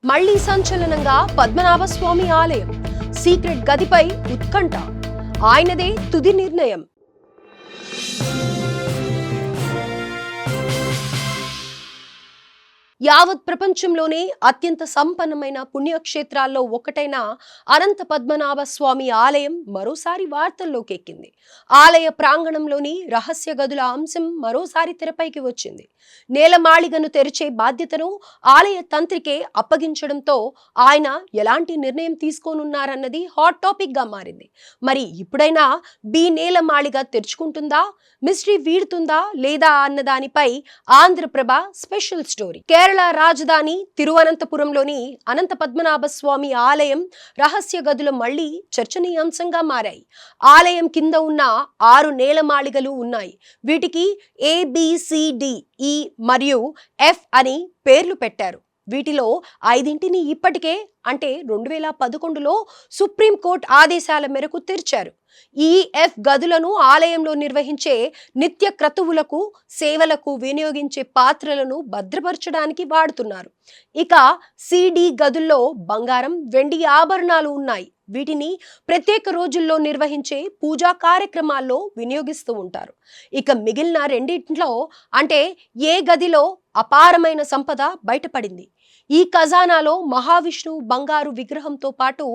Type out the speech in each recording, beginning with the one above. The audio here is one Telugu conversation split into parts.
మళ్లీ సంచలనంగా పద్మనాభస్వామి ఆలయం సీక్రెట్ గదిపై ఉత్కంఠ. ఆయనదే తుది నిర్ణయం. యావత్ ప్రపంచంలోనే అత్యంత సంపన్నమైన పుణ్యక్షేత్రాల్లో ఒకటైన అనంత పద్మనాభ స్వామి ఆలయం మరోసారి వార్తల్లోకి ఎక్కింది. ఆలయ ప్రాంగణంలోని రహస్య గదుల అంశం మరోసారి తెరపైకి వచ్చింది. నేలమాళిగను తెరిచే బాధ్యతను ఆలయ తంత్రికే అప్పగించడంతో ఆయన ఎలాంటి నిర్ణయం తీసుకోనున్నారన్నది హాట్ టాపిక్ గా మారింది. మరి ఇప్పుడైనా నేలమాళిగ తెరుచుకుంటుందా, మిస్టరీ వీడుతుందా లేదా అన్న దానిపై ఆంధ్రప్రభ స్పెషల్ స్టోరీ. కేరళ రాజధాని తిరువనంతపురంలోని అనంత పద్మనాభ స్వామి ఆలయం రహస్య గదులు మళ్లీ చర్చనీయాంశంగా మారాయి. ఆలయం కింద ఉన్న 6 నేలమాళిగలు ఉన్నాయి. వీటికి ABCDE మరియు F అని పేర్లు పెట్టారు. వీటిలో 5ంటిని ఇప్పటికే అంటే 2011లో సుప్రీంకోర్టు ఆదేశాల మేరకు తెరిచారు. ఈ F గదులను ఆలయంలో నిర్వహించే నిత్య క్రతువులకు సేవలకు వినియోగించే పాత్రలను భద్రపరచడానికి వాడుతున్నారు. ఇక CD గదుల్లో బంగారం, వెండి ఆభరణాలు ఉన్నాయి. వీటిని ప్రత్యేక రోజుల్లో నిర్వహించే పూజా కార్యక్రమాల్లో వినియోగిస్తూ ఉంటారు. ఇక మిగిలిన 2ంట్లో అంటే ఏ గదిలో అపారమైన సంపద బయటపడింది. ఈ ఖజానాలో మహావిష్ణువు బంగారు విగ్రహంతో పాటు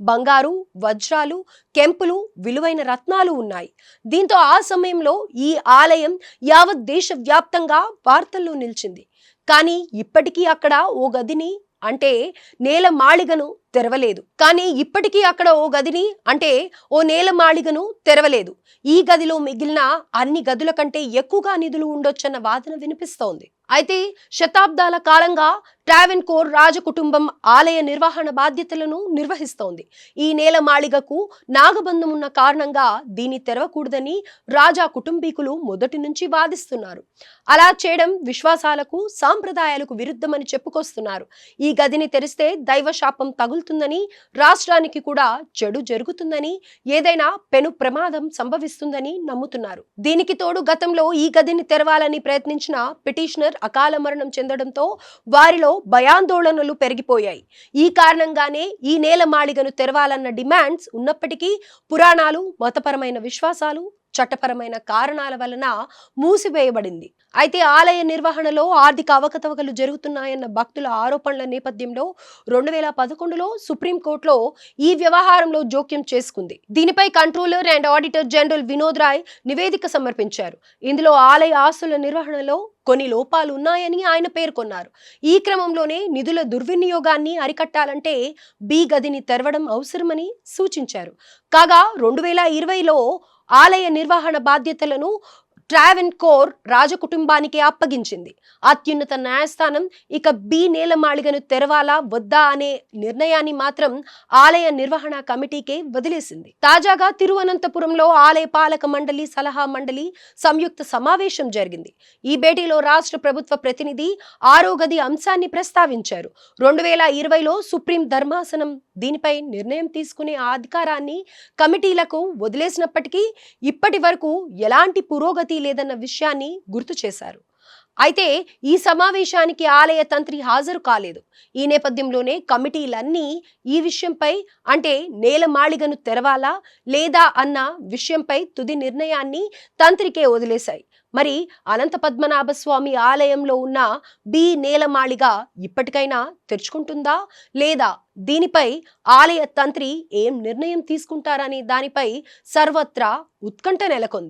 బంగారు, వజ్రాలు, కెంపులు, విలువైన రత్నాలు ఉన్నాయి. దీంతో ఆ సమయంలో ఈ ఆలయం యావత్ దేశవ్యాప్తంగా వార్తల్లో నిలిచింది. కానీ ఇప్పటికీ అక్కడ ఓ గదిని అంటే నేలమాళిగను తెరవలేదు. ఈ గదిలో మిగిలిన అన్ని గదుల కంటే ఎక్కువగా నిధులు ఉండొచ్చన్న వాదన వినిపిస్తోంది. అయితే శతాబ్దాల కాలంగా ట్రావెన్కోర్ రాజకుటుంబం ఆలయ నిర్వహణ బాధ్యతలను నిర్వహిస్తోంది. ఈ నేలమాళిగకు నాగబంధం ఉన్న కారణంగా దీన్ని తెరవకూడదని రాజా కుటుంబీకులు మొదటి నుంచి వాదిస్తున్నారు. అలా చేయడం విశ్వాసాలకు, సాంప్రదాయాలకు విరుద్ధమని చెప్పుకొస్తున్నారు. ఈ గదిని తెరిస్తే దైవశాపం తగులుతుందని, రాష్ట్రానికి కూడా చెడు జరుగుతుందని, ఏదైనా పెను ప్రమాదం సంభవిస్తుందని నమ్ముతున్నారు. దీనికి తోడు గతంలో ఈ గదిని తెరవాలని ప్రయత్నించిన పిటిషనర్ అకాల మరణం చెందడంతో వారిలో భయాందోళనలు పెరిగిపోయాయి. ఈ కారణంగానే ఈ నేలమాళిగను తెరవాలన్న డిమాండ్స్ ఉన్నప్పటికీ పురాణాలు, మతపరమైన విశ్వాసాలు, చట్టపరమైన కారణాల వలన మూసివేయబడింది. అయితే ఆలయ నిర్వహణలో ఆర్థిక అవకతవకలు జరుగుతున్నాయన్న భక్తుల ఆరోపణల నేపథ్యంలో 2011లో సుప్రీంకోర్టులో ఈ వ్యవహారంలో జోక్యం చేసుకుంది. దీనిపై controller and auditor general Vinod Rai నివేదిక సమర్పించారు. ఇందులో ఆలయ ఆస్తుల నిర్వహణలో కొన్ని లోపాలు ఉన్నాయని ఆయన పేర్కొన్నారు. ఈ క్రమంలోనే నిధుల దుర్వినియోగాన్ని అరికట్టాలంటే గదిని తెరవడం అవసరమని సూచించారు. కాగా 2020లో ఆలయ నిర్వహణ బాధ్యతలను ట్రావెన్కోర్ రాజకుటుంబానికి అప్పగించింది. అత్యున్నత న్యాయస్థానం ఇక నేలమాళిగను తెరవాలా వద్దా అనే నిర్ణయాన్ని మాత్రం ఆలయ నిర్వహణ కమిటీకే వదిలేసింది. తాజాగా తిరువనంతపురంలో ఆలయ పాలక మండలి, సలహా మండలి సంయుక్త సమావేశం జరిగింది. ఈ భేటీలో రాష్ట్ర ప్రభుత్వ ప్రతినిధి 6వ గది అంశాన్ని ప్రస్తావించారు. 2020లో సుప్రీం ధర్మాసనం దీనిపై నిర్ణయం తీసుకునే అధికారాన్ని కమిటీలకు వదిలేసినప్పటికీ ఇప్పటి వరకు ఎలాంటి పురోగతి లేదన్న విషయాన్ని గుర్తు చేశారు. అయితే ఈ సమావేశానికి ఆలయ తంత్రి హాజరు కాలేదు. ఈ నేపథ్యంలోనే కమిటీలన్నీ ఈ విషయంపై అంటే నేలమాళిగను తెరవాలా లేదా అన్న విషయంపై తుది నిర్ణయాన్ని తంత్రికే వదిలేశాయి. మరి అనంత పద్మనాభ స్వామి ఆలయంలో ఉన్న నేలమాళిగ ఇప్పటికైనా తెరుచుకుంటుందా లేదా, దీనిపై ఆలయ తంత్రి ఏం నిర్ణయం తీసుకుంటారనే దానిపై సర్వత్రా ఉత్కంఠ నెలకొంది.